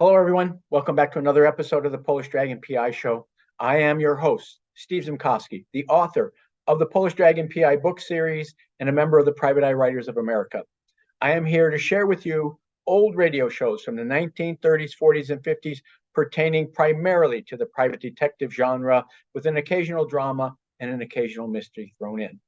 Hello, everyone. Welcome back to another episode of the Polish Dragon P.I. show. I am your host, Steve Zimkowski, the author of the Polish Dragon P.I. book series and a member of the Private Eye Writers of America. I am here to share with you old radio shows from the 1930s, 40s, and 50s pertaining primarily to the private detective genre with an occasional drama and an occasional mystery thrown in.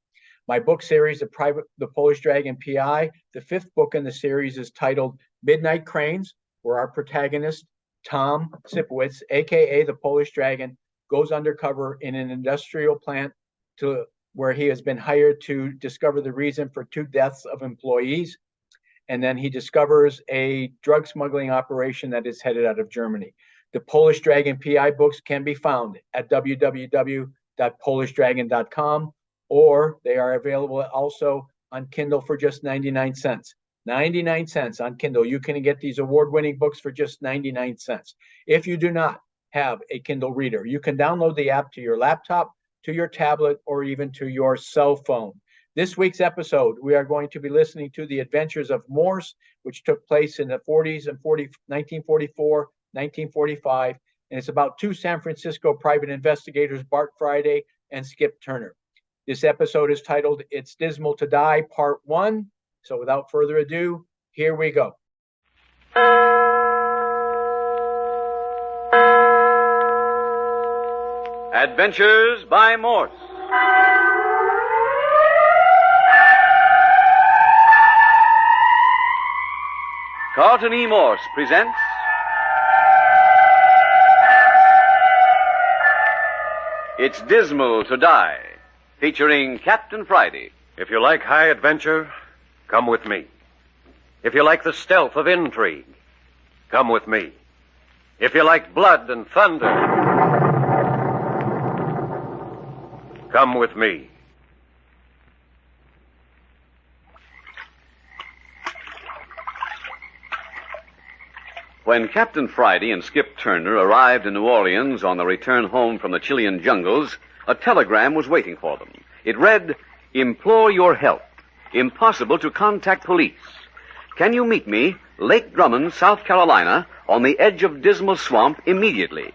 My book series, The Polish Dragon P.I., the fifth book in the series is titled Midnight Cranes, where our protagonist, Tom Sipowicz, a.k.a. the Polish Dragon, goes undercover in an industrial plant where he has been hired to discover the reason for two deaths of employees. And then he discovers a drug smuggling operation that is headed out of Germany. The Polish Dragon P.I. books can be found at www.polishdragon.com, or they are available also on Kindle for just 99 cents. 99 cents on Kindle. You can get these award-winning books for just 99 cents. If you do not have a Kindle reader, you can download the app to your laptop, to your tablet, or even to your cell phone. This week's episode, we are going to be listening to The Adventures of Morse, which took place in the 40s and 1944, 1945, and it's about two San Francisco private investigators, Bart Friday and Skip Turner. This episode is titled It's Dismal to Die, Part 1. So without further ado, here we go. Adventures by Morse. Carlton E. Morse presents It's Dismal to Die, featuring Captain Friday. If you like high adventure, come with me. If you like the stealth of intrigue, come with me. If you like blood and thunder, come with me. When Captain Friday and Skip Turner arrived in New Orleans on the return home from the Chilean jungles, a telegram was waiting for them. It read, "Implore your help. Impossible to contact police. Can you meet me, Lake Drummond, South Carolina, on the edge of Dismal Swamp immediately?"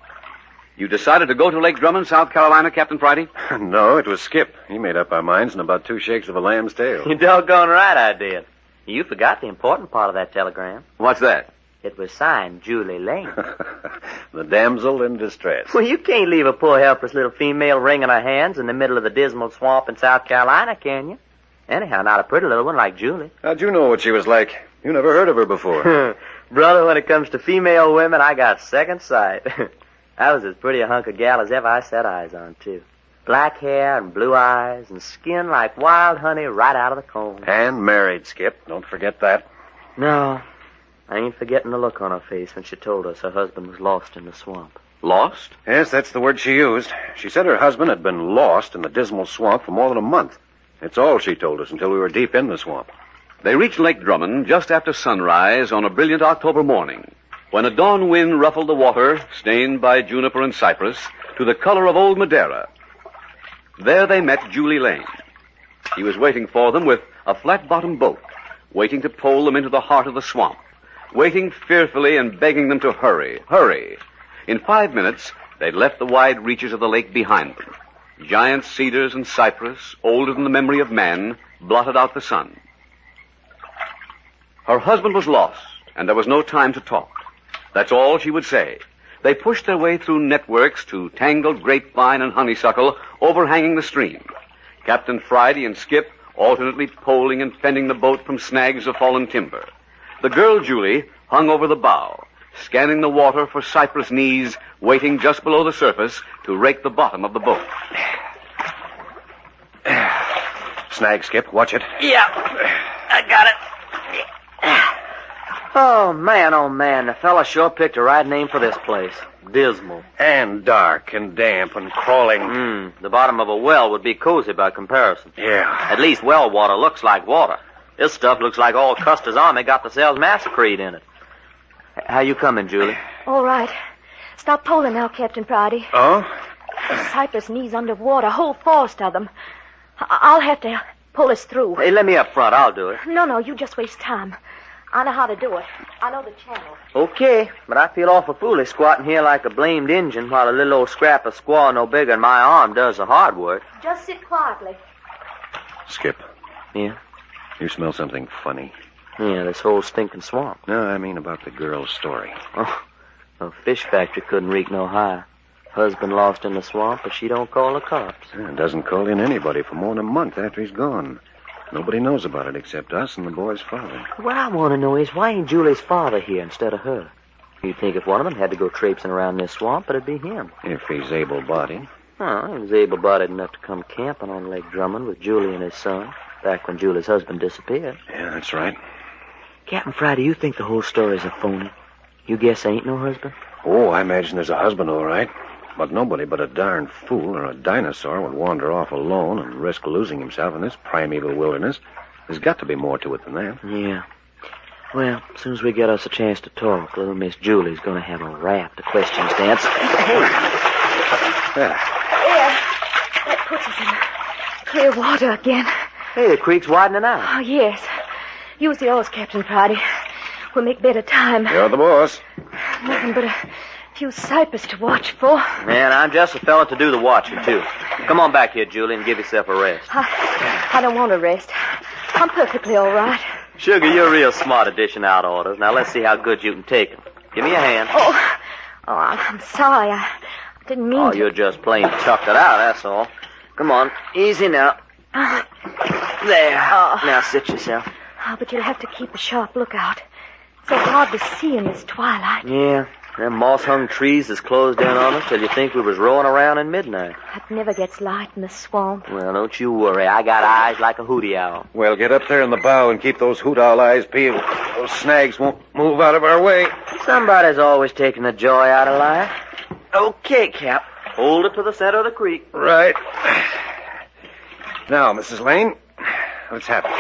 You decided to go to Lake Drummond, South Carolina, Captain Friday? No, it was Skip. He made up our minds in about 2 shakes of a lamb's tail. You're doggone right I did. You forgot the important part of that telegram. What's that? It was signed Julie Lane. The damsel in distress. Well, you can't leave a poor helpless little female wringing her hands in the middle of the Dismal Swamp in South Carolina, can you? Anyhow, not a pretty little one like Julie. How'd you know what she was like? You never heard of her before. Brother, when it comes to female women, I got second sight. I was as pretty a hunk of gal as ever I set eyes on, too. Black hair and blue eyes and skin like wild honey right out of the comb. And married, Skip. Don't forget that. No, I ain't forgetting the look on her face when she told us her husband was lost in the swamp. Lost? Yes, that's the word she used. She said her husband had been lost in the Dismal Swamp for more than a month. It's all she told us until we were deep in the swamp. They reached Lake Drummond just after sunrise on a brilliant October morning, when a dawn wind ruffled the water, stained by juniper and cypress, to the color of old Madeira. There they met Julie Lane. He was waiting for them with a flat-bottomed boat, waiting to pole them into the heart of the swamp, waiting fearfully and begging them to hurry, hurry. In 5 minutes, they'd left the wide reaches of the lake behind them. Giant cedars and cypress, older than the memory of man, blotted out the sun. Her husband was lost, and there was no time to talk. That's all she would say. They pushed their way through networks to tangled grapevine and honeysuckle overhanging the stream. Captain Friday and Skip alternately poling and fending the boat from snags of fallen timber. The girl, Julie, hung over the bow, scanning the water for cypress knees, waiting just below the surface to rake the bottom of the boat. Snag, Skip. Watch it. Yeah, I got it. Oh, man, the fella sure picked a right name for this place. Dismal. And dark and damp and crawling. The bottom of a well would be cozy by comparison. Yeah. At least well water looks like water. This stuff looks like all Custer's army got themselves massacred in it. How you coming, Julie? All right. Stop pulling now, Captain Friday. Oh? The cypress knees underwater, whole forest of them. I'll have to pull us through. Hey, let me up front. I'll do it. No, you just waste time. I know how to do it. I know the channel. Okay, but I feel awful foolish squatting here like a blamed Injun while a little old scrap of squaw no bigger than my arm does the hard work. Just sit quietly. Skip, Yeah? you smell something funny. Yeah, this whole stinking swamp. No, I mean about the girl's story. Oh, a fish factory couldn't reek no higher. Husband lost in the swamp, but she don't call the cops. Yeah, doesn't call in anybody for more than a month after he's gone. Nobody knows about it except us and the boy's father. What I want to know is why ain't Julie's father here instead of her? You'd think if one of them had to go traipsing around this swamp, it'd be him. If he's able-bodied. Oh, he was able-bodied enough to come camping on Lake Drummond with Julie and his son, back when Julie's husband disappeared. Yeah, that's right. Captain Friday, you think the whole story's a phony? You guess ain't no husband? Oh, I imagine there's a husband, all right. But nobody but a darn fool or a dinosaur would wander off alone and risk losing himself in this primeval wilderness. There's got to be more to it than that. Yeah. Well, as soon as we get us a chance to talk, little Miss Julie's going to have a raft of questions to answer. Hey. Yeah. There. That puts us in clear water again. Hey, the creek's widening out. Oh, yes. Use the oars, Captain Friday. We'll make better time. You're the boss. Nothing but a few cypress to watch for. Man, I'm just a fella to do the watching, too. Come on back here, Julie, and give yourself a rest. I don't want to rest. I'm perfectly all right. Sugar, you're real smart at dishing out orders. Now, let's see how good you can take them. Give me a hand. Oh, I'm sorry. I didn't mean Oh, to. you're just plain chucked it out, that's all. Come on, easy now. There. Now sit yourself. Oh, but you'll have to keep a sharp lookout. It's so hard to see in this twilight. Yeah, them moss-hung trees has closed in on us till you think we was rolling around in midnight. It never gets light in the swamp. Well, don't you worry. I got eyes like a hootie owl. Well, get up there in the bow and keep those hoot owl eyes peeled. Those snags won't move out of our way. Somebody's always taking the joy out of life. Okay, Cap. Hold it to the center of the creek. Right. Now, Mrs. Lane, what's happened?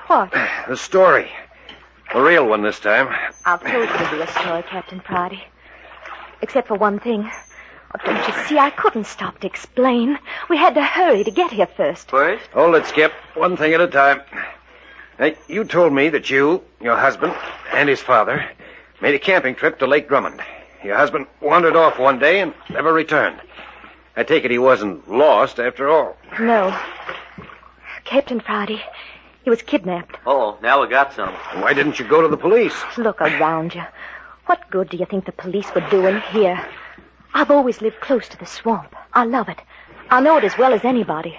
What? The story. A real one this time. I'll told you to be a story, Captain Friday. Except for one thing. Oh, don't you see, I couldn't stop to explain. We had to hurry to get here first. First? Hold it, Skip. One thing at a time. Now, you told me that you, your husband, and his father made a camping trip to Lake Drummond. Your husband wandered off one day and never returned. I take it he wasn't lost after all. No. Captain Friday, he was kidnapped. Oh, now we got some. Why didn't you go to the police? Look around you. What good do you think the police were doing here? I've always lived close to the swamp. I love it. I know it as well as anybody.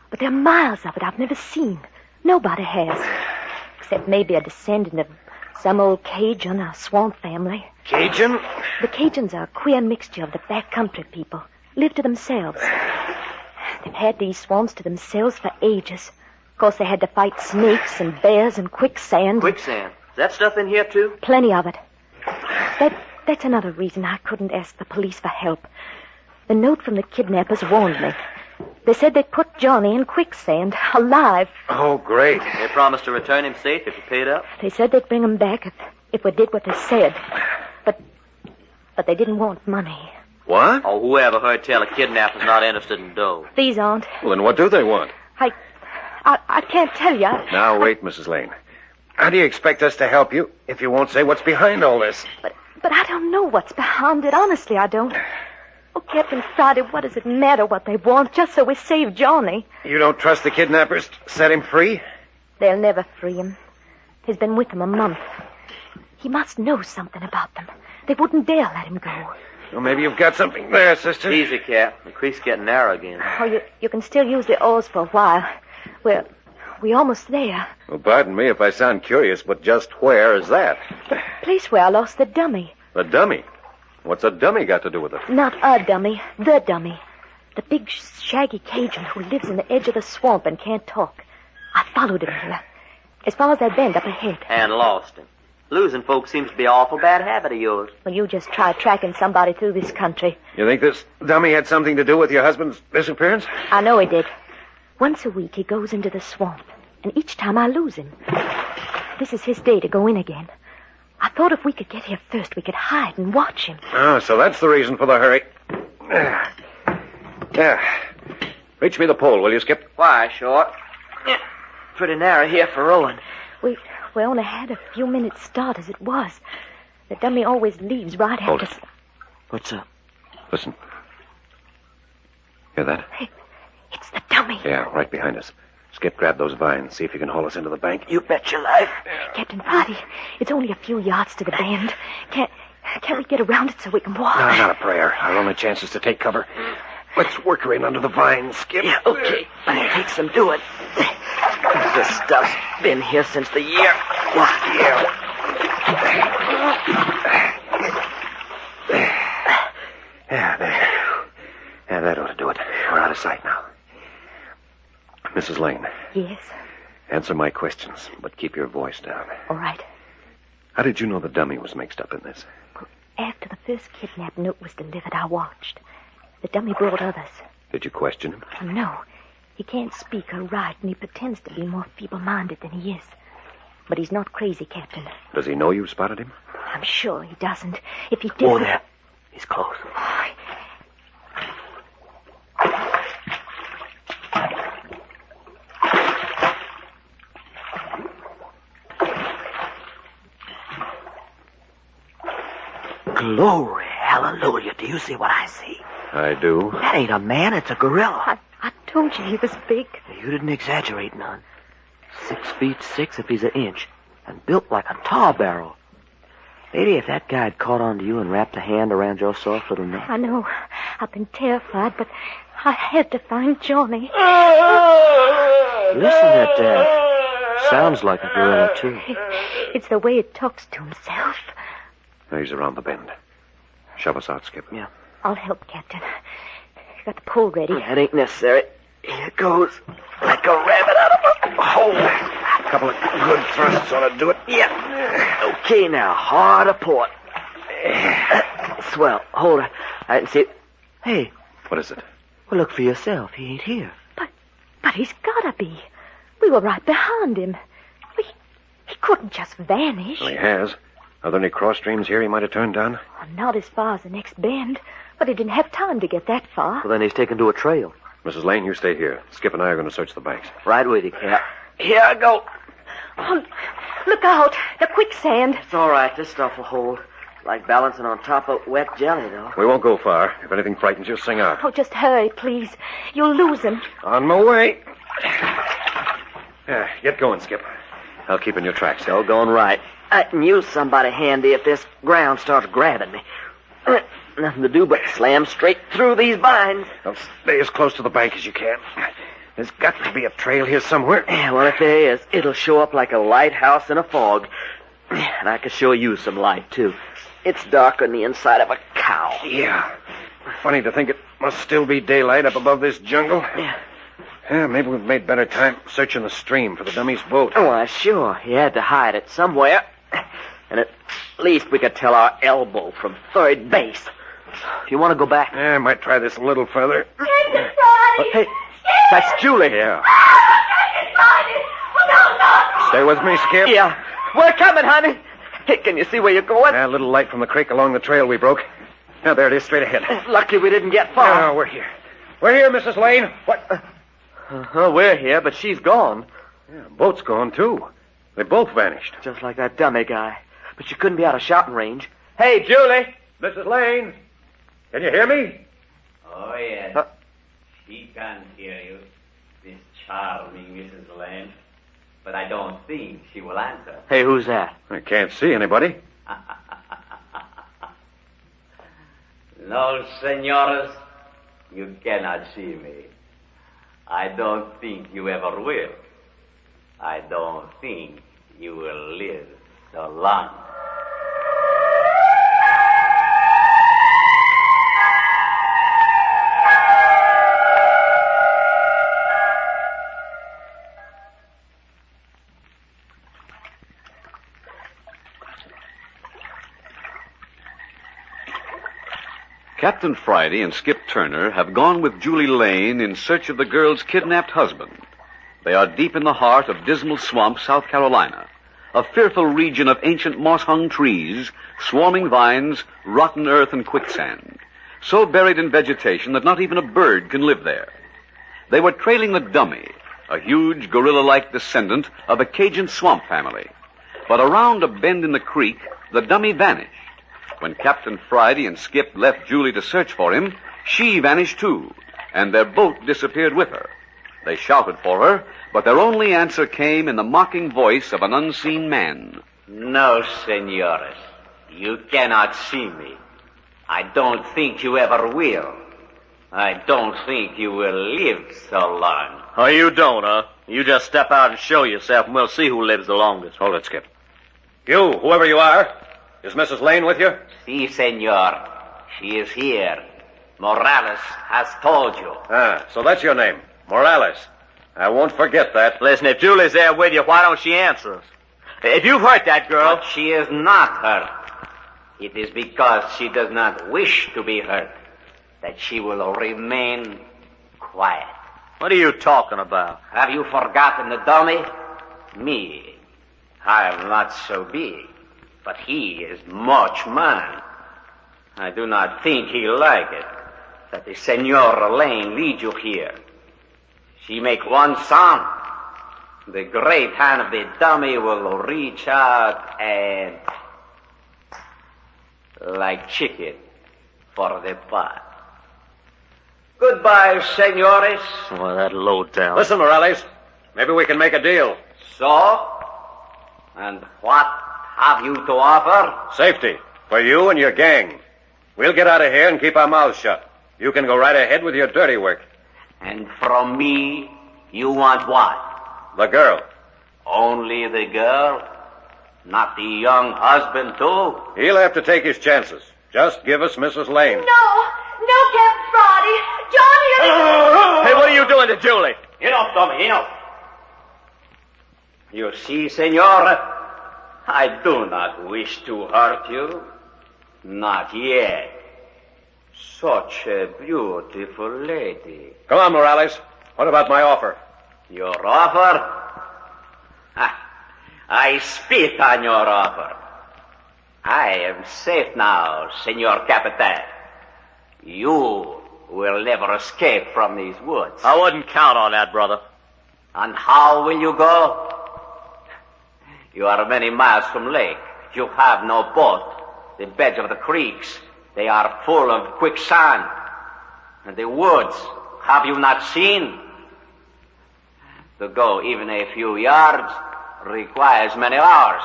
But there are miles of it I've never seen. Nobody has. Except maybe a descendant of some old Cajun or swamp family. Cajun? The Cajuns are a queer mixture of the backcountry people. Live to themselves. They've had these swamps to themselves for ages. Of course, they had to fight snakes and bears and quicksand. Quicksand. Is that stuff in here, too? Plenty of it. That's another reason I couldn't ask the police for help. The note from the kidnappers warned me. They said they'd put Johnny in quicksand, alive. Oh, great. They promised to return him safe if you paid up. They said they'd bring him back if we did what they said. But they didn't want money. What? Oh, whoever heard tell a kidnapper's not interested in dough. These aren't. Well, then what do they want? I can't tell you. Now, wait, Mrs. Lane. How do you expect us to help you if you won't say what's behind all this? But I don't know what's behind it. Honestly, I don't. Oh, Captain Friday, what does it matter what they want, just so we save Johnny? You don't trust the kidnappers to set him free? They'll never free him. He's been with them a month. He must know something about them. They wouldn't dare let him go. Well, maybe you've got something there, sister. Easy, Cap. The creek's getting narrow again. Oh, you can still use the oars for a while. We're almost there. Well, pardon me if I sound curious, but just where is that? The place where I lost the dummy. The dummy? What's a dummy got to do with it? Not a dummy, the dummy. The big, shaggy Cajun who lives in the edge of the swamp and can't talk. I followed him here, as far as that bend up ahead. And lost him. Losing folks seems to be an awful bad habit of yours. Well, you just try tracking somebody through this country. You think this dummy had something to do with your husband's disappearance? I know he did. Once a week he goes into the swamp, and each time I lose him. This is his day to go in again. I thought if we could get here first, we could hide and watch him. Oh, so that's the reason for the hurry. Yeah. Reach me the pole, will you, Skip? Why, Short? Yeah. Pretty narrow here for rowing. We We only had a few minutes start as it was. The dummy always leaves right Hold after... it. What's up? Listen. Hear that? Hey, it's the dummy. Yeah, right behind us. Skip, grab those vines. See if you can haul us into the bank. You bet your life. Captain Bart, it's only a few yards to the bend. Can't we get around it so we can walk? No, not a prayer. Our only chance is to take cover. Let's work her in under the vines, Skip. Yeah, okay. It takes some doing. This stuff's been here since the year. Yeah. Yeah, there. Yeah, that ought to do it. We're out of sight now. Mrs. Lane, Yes, answer my questions, but keep your voice down. all right. How did you know the dummy was mixed up in this? After the first kidnap note was delivered, I watched. The dummy brought others. Did you question him? No, he can't speak or write, and he pretends to be more feeble-minded than he is. But he's not crazy, Captain. Does he know you spotted him? I'm sure he doesn't. If he did... Whoa there. He's close. Glory, hallelujah. Do you see what I see? I do. That ain't a man, it's a gorilla. I told you he was big. You didn't exaggerate none. 6'6" if he's an inch, and built like a tar barrel. Lady, if that guy had caught on to you and wrapped a hand around your soft little neck... I know. I've been terrified, but I had to find Johnny. Listen at that. Sounds like a gorilla, too. It's the way it talks to himself. He's around the bend. Shove us out, Skip. Yeah. I'll help, Captain. Got the pole ready. That ain't necessary. Here goes. Like a rabbit out of a hole. A couple of good thrusts ought to do it. Yeah. Okay, now. Hard aport. Swell. Hold her. I can see it. Hey. What is it? Well, look for yourself. He ain't here. But he's gotta be. We were right behind him. He couldn't just vanish. Well, he has. Are there any cross streams here he might have turned down? Oh, not as far as the next bend, but he didn't have time to get that far. Well, then he's taken to a trail. Mrs. Lane, you stay here. Skip and I are going to search the banks. Right with you, Cap. Here I go. Oh, look out. The quicksand. It's all right. This stuff will hold. Like balancing on top of wet jelly, though. We won't go far. If anything frightens you, sing out. Oh, just hurry, please. You'll lose him. On my way. Yeah, get going, Skip. I'll keep in your tracks. Still going right. I can use somebody handy if this ground starts grabbing me. Nothing to do but slam straight through these vines. Now, stay as close to the bank as you can. There's got to be a trail here somewhere. Yeah, well, if there is, it'll show up like a lighthouse in a fog. And I can sure use some light, too. It's dark on the inside of a cow. Yeah. Funny to think it must still be daylight up above this jungle. Yeah, maybe we've made better time searching the stream for the dummy's boat. Oh, why, sure. He had to hide it somewhere. And at least we could tell our elbow from third base. Do you want to go back? Yeah, I might try this a little further. Hey, that's Julie. Yeah. Stay with me, Skip. Yeah. We're coming, honey. Hey, can you see where you're going? Yeah, a little light from the creek along the trail we broke. Now, there it is, straight ahead. Lucky we didn't get far. No, we're here. We're here, Mrs. Lane. What? We're here, but she's gone. Yeah, boat's gone, too. They both vanished. Just like that dummy guy. But she couldn't be out of shouting range. Hey, Julie! Mrs. Lane, can you hear me? Oh, yes. She can hear you, this charming Mrs. Lane. But I don't think she will answer. Hey, who's that? I can't see anybody. No, senores, you cannot see me. I don't think you ever will. I don't think you will live so long. Captain Friday and Skip Turner have gone with Julie Lane in search of the girl's kidnapped husband. They are deep in the heart of Dismal Swamp, South Carolina, a fearful region of ancient moss-hung trees, swarming vines, rotten earth, and quicksand, so buried in vegetation that not even a bird can live there. They were trailing the dummy, a huge gorilla-like descendant of a Cajun swamp family. But around a bend in the creek, the dummy vanished. When Captain Friday and Skip left Julie to search for him, she vanished too, and their boat disappeared with her. They shouted for her, but their only answer came in the mocking voice of an unseen man. No, senores. You cannot see me. I don't think you ever will. I don't think you will live so long. Oh, you don't, huh? You just step out and show yourself, and we'll see who lives the longest. Hold it, Skip. You, whoever you are, is Mrs. Lane with you? Si, senor. She is here. Morales has told you. Ah, so that's your name, Morales. I won't forget that. Listen, if Julie's there with you, why don't she answer us? If you've hurt that girl... But she is not hurt. It is because she does not wish to be hurt that she will remain quiet. What are you talking about? Have you forgotten the dummy? Me. I am not so big, but he is much man. I do not think he like it that the Senora Lane lead you here. She make one sound. The great hand of the dummy will reach out and... like chicken for the pot. Goodbye, senores. Oh, that low down. Listen, Morales, maybe we can make a deal. So? And what have you to offer? Safety for you and your gang. We'll get out of here and keep our mouths shut. You can go right ahead with your dirty work. And from me, you want what? The girl. Only the girl? Not the young husband, too? He'll have to take his chances. Just give us Mrs. Lane. No, Captain Friday. John, Hey, what are you doing to Julie? Enough, Tommy, enough. You see, senor, I do not wish to hurt you. Not yet. Such a beautiful lady. Come on, Morales. What about my offer? Your offer? I spit on your offer. I am safe now, Senor Capitan. You will never escape from these woods. I wouldn't count on that, brother. And how will you go? You are many miles from lake. You have no boat. The beds of the creeks, they are full of quicksand. And the woods, have you not seen? To go even a few yards requires many hours.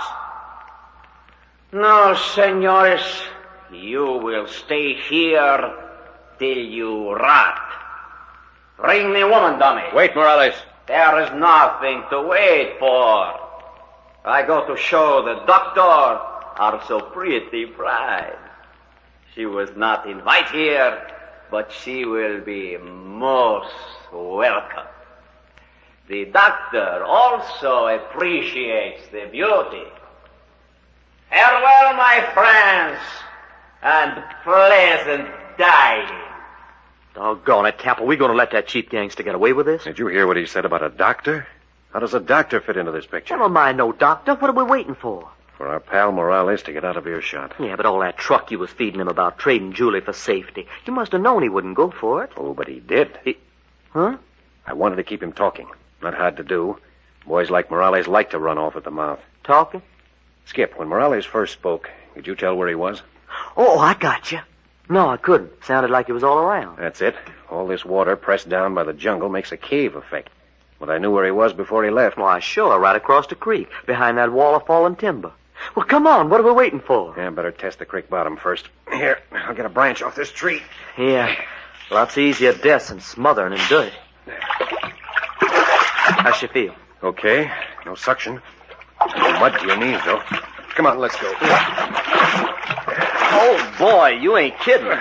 No, senores, you will stay here till you rot. Bring the woman, dummy. Wait, Morales. There is nothing to wait for. I go to show the doctor are so pretty bride. She was not invited here, but she will be most welcome. The doctor also appreciates the beauty. Farewell, my friends, and pleasant dying. Doggone it, Cap. Are we going to let that cheap gangster get away with this? Did you hear what he said about a doctor? How does a doctor fit into this picture? Never mind no doctor. What are we waiting for? For our pal Morales to get out of earshot. Yeah, but all that truck you was feeding him about trading Julie for safety. You must have known he wouldn't go for it. Oh, but he did. Huh? I wanted to keep him talking. Not hard to do. Boys like Morales like to run off at the mouth. Talking? Skip, when Morales first spoke, could you tell where he was? Oh, I got you. No, I couldn't. Sounded like he was all around. That's it. All this water pressed down by the jungle makes a cave effect. But I knew where he was before he left. Why, sure, right across the creek, behind that wall of fallen timber. Well, come on. What are we waiting for? Yeah, better test the creek bottom first. Here, I'll get a branch off this tree. Yeah, lots easier deaths than smothering in dirt. How's you feel? Okay, no suction. No mud to your knees, though. Come on, let's go. Oh, boy, you ain't kidding.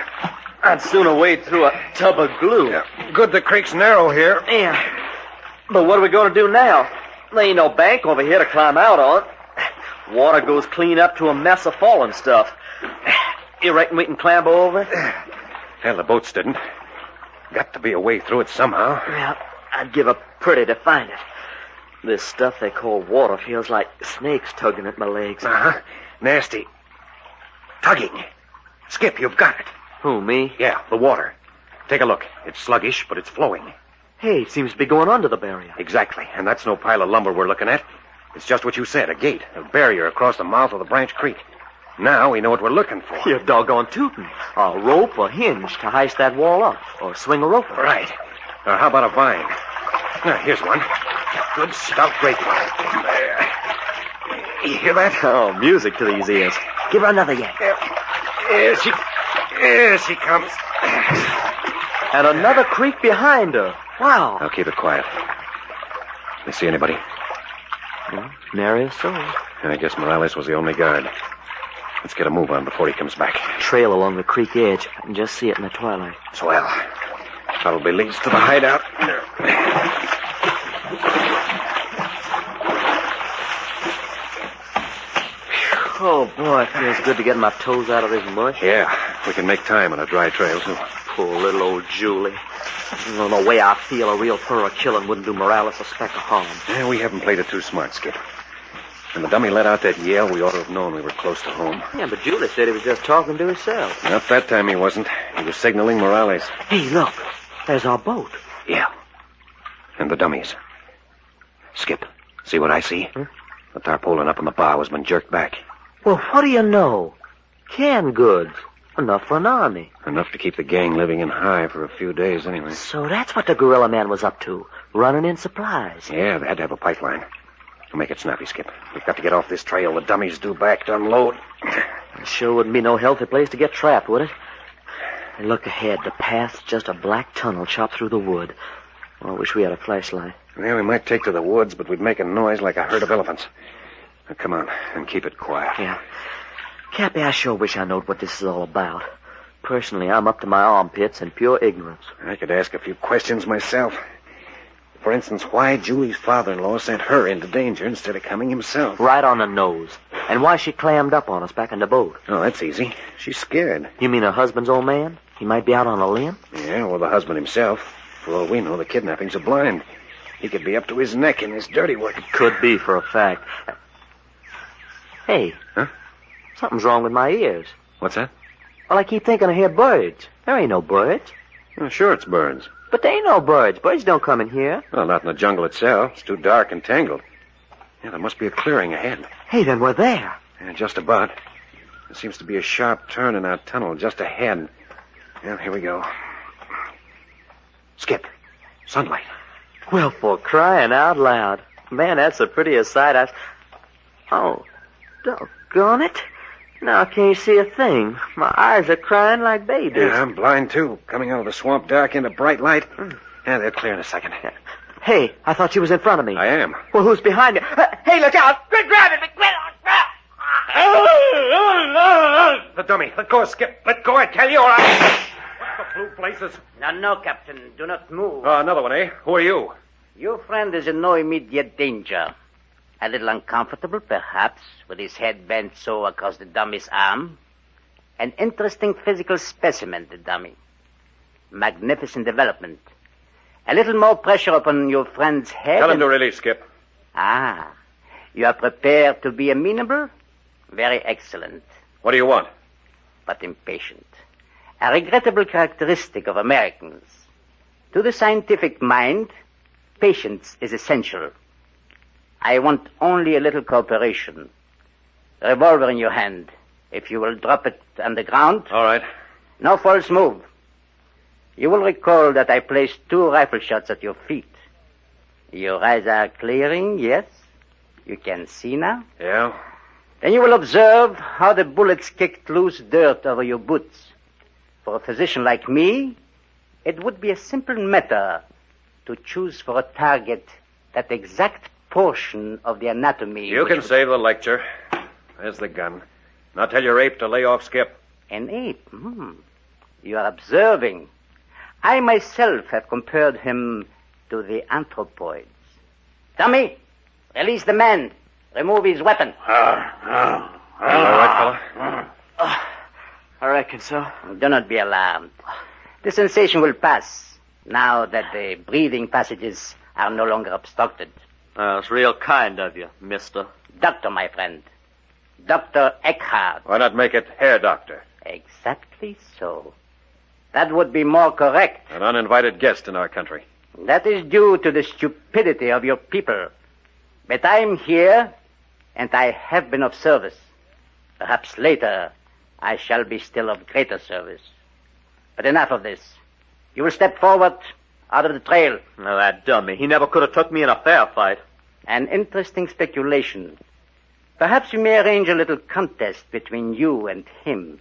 I'd sooner wade through a tub of glue. Yeah, good the creek's narrow here. Yeah, but what are we going to do now? There ain't no bank over here to climb out on. Water goes clean up to a mess of fallen stuff. You reckon we can clamber over? Hell, the boats didn't. Got to be a way through it somehow. Well, I'd give a pretty to find it. This stuff they call water feels like snakes tugging at my legs. Uh-huh. Nasty. Tugging. Skip, you've got it. Who, me? Yeah, the water. Take a look. It's sluggish, but it's flowing. Hey, it seems to be going under the barrier. Exactly. And that's no pile of lumber we're looking at. It's just what you said, a gate, a barrier across the mouth of the Branch Creek. Now we know what we're looking for. You're doggone tootin'. A rope or hinge to heist that wall up, or swing a rope. Right. Or how about a vine? Now, here's one. Good stout grapevine. There. You hear that? Oh, music to these ears. Give her another yank. Here she comes. And another creak behind her. Wow. Now keep it quiet. You see anybody? Well, nary a soul. I guess Morales was the only guard. Let's get a move on before he comes back. Trail along the creek edge. I can just see it in the twilight. Swell. Probably leads to the hideout. Oh, boy, it feels good to get my toes out of this mush. Yeah, we can make time on a dry trail, too. Poor little old Julie. On the way I feel, a real thorough killing wouldn't do Morales a speck of harm. Yeah, we haven't played it too smart, Skip. When the dummy let out that yell, we ought to have known we were close to home. Yeah, but Julie said he was just talking to himself. Not that time he wasn't. He was signaling Morales. Hey, look. There's our boat. Yeah. And the dummies. Skip, see what I see? The tarpaulin up on the bow has been jerked back. Well, what do you know? Canned goods. Enough for an army. Enough to keep the gang living in high for a few days, anyway. So that's what the gorilla man was up to. Running in supplies. Yeah, they had to have a pipeline. We'll make it snappy, Skip. We've got to get off this trail. The dummies due back to unload. It sure wouldn't be no healthy place to get trapped, would it? And look ahead. The path's just a black tunnel chopped through the wood. Oh, I wish we had a flashlight. Yeah, we might take to the woods, but we'd make a noise like a herd of elephants. Now, come on, and keep it quiet. Yeah. Cappy, I sure wish I knowed what this is all about. Personally, I'm up to my armpits in pure ignorance. I could ask a few questions myself. For instance, why Julie's father-in-law sent her into danger instead of coming himself. Right on the nose. And why she clammed up on us back in the boat. Oh, that's easy. She's scared. You mean her husband's old man? He might be out on a limb? Yeah, or the husband himself. For all we know, the kidnapping's a blind. He could be up to his neck in this dirty work. Could be, for a fact. Hey. Huh? Something's wrong with my ears. What's that? Well, I keep thinking I hear birds. There ain't no birds. Oh, sure, it's birds. But there ain't no birds. Birds don't come in here. Well, not in the jungle itself. It's too dark and tangled. Yeah, there must be a clearing ahead. Hey, then we're there. Yeah, just about. There seems to be a sharp turn in our tunnel just ahead. Yeah, here we go. Skip. Sunlight. Well, for crying out loud. Man, that's the prettiest sight Oh, doggone it. Now I can't see a thing. My eyes are crying like babies. Yeah, I'm blind, too. Coming out of the swamp dark into bright light. Yeah, they'll clear in a second. Hey, I thought you was in front of me. I am. Well, who's behind me? Hey, look out! Quit grabbing me! Quit! The dummy. Let go, Skip. Let go, I tell you, or I... What the blue places? No, Captain. Do not move. Oh, another one, eh? Who are you? Your friend is in no immediate danger. A little uncomfortable, perhaps, with his head bent so across the dummy's arm. An interesting physical specimen, the dummy. Magnificent development. A little more pressure upon your friend's head. Tell him to release, Skip. Ah, you are prepared to be amenable? Very excellent, What do you want? but impatient. A regrettable characteristic of Americans. To the scientific mind, patience is essential. I want only a little cooperation. Revolver in your hand. If you will drop it on the ground. All right. No false move. You will recall that I placed 2 rifle shots at your feet. Your eyes are clearing, yes? You can see now? Yeah? Then you will observe how the bullets kicked loose dirt over your boots. For a physician like me, it would be a simple matter to choose for a target that exact portion of the anatomy. You can save the lecture. There's the gun. Now tell your ape to lay off Skip. An ape? You are observing. I myself have compared him to the anthropoids. Dummy, release the man. Remove his weapon. All right, fella? I reckon so. Do not be alarmed. The sensation will pass now that the breathing passages are no longer obstructed. It's real kind of you, mister. Doctor, my friend. Dr. Eckhart. Why not make it hair doctor? Exactly so. That would be more correct. An uninvited guest in our country. That is due to the stupidity of your people. But I'm here, and I have been of service. Perhaps later I shall be still of greater service. But enough of this. You will step forward out of the trail. Now, that dummy. He never could have took me in a fair fight. An interesting speculation. Perhaps we may arrange a little contest between you and him.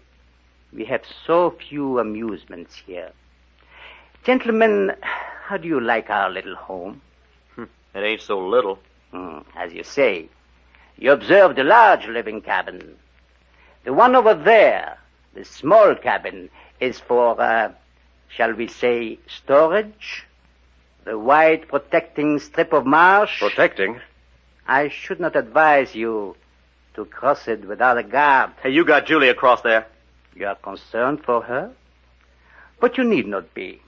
We have so few amusements here. Gentlemen, how do you like our little home? It ain't so little. As you say, you observe the large living cabin. The one over there, the small cabin, is for, shall we say, storage? The wide protecting strip of marsh? Protecting? I should not advise you to cross it without a guard. Hey, you got Julie across there. You are concerned for her? But you need not be.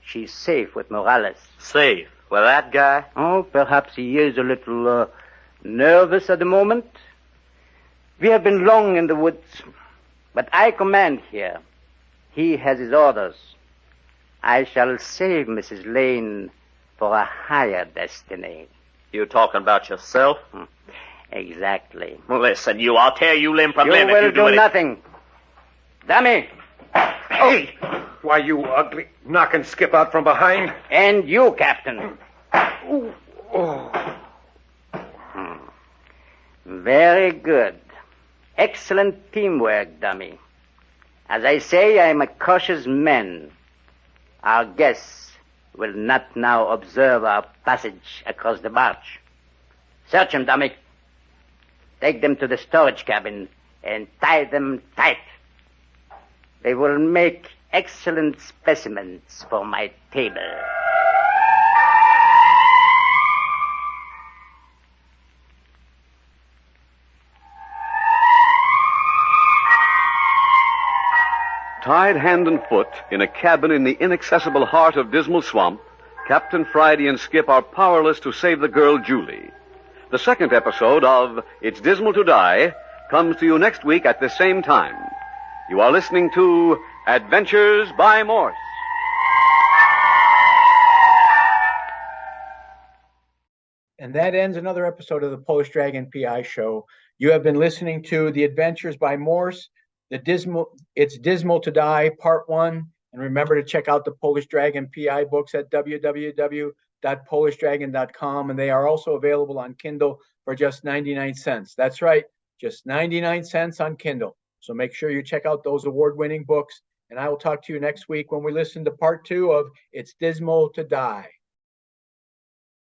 She's safe with Morales. Safe? Well, that guy? Oh, perhaps he is a little, nervous at the moment. We have been long in the woods, but I command here. He has his orders. I shall save Mrs. Lane for a higher destiny. You talking about yourself? Exactly. Well, listen, I'll tear you limb from limb You if will you do do nothing. Dummy. Hey! Why, you ugly knocking skip out from behind. And you, Captain. Oh. Very good. Excellent teamwork, Dummy. As I say, I am a cautious man. Our guests will not now observe our passage across the march. Search them, Dummy. Take them to the storage cabin and tie them tight. They will make excellent specimens for my table. Tied hand and foot in a cabin in the inaccessible heart of Dismal Swamp, Captain Friday and Skip are powerless to save the girl Julie. The second episode of It's Dismal to Die comes to you next week at the same time. You are listening to Adventures by Morse. And that ends another episode of the Polish Dragon P.I. show. You have been listening to The Adventures by Morse, It's Dismal to Die, Part 1. And remember to check out the Polish Dragon P.I. books at www.polishdragon.com. And they are also available on Kindle for just 99 cents. That's right, just 99 cents on Kindle. So make sure you check out those award-winning books. And I will talk to you next week when we listen to Part 2 of It's Dismal to Die.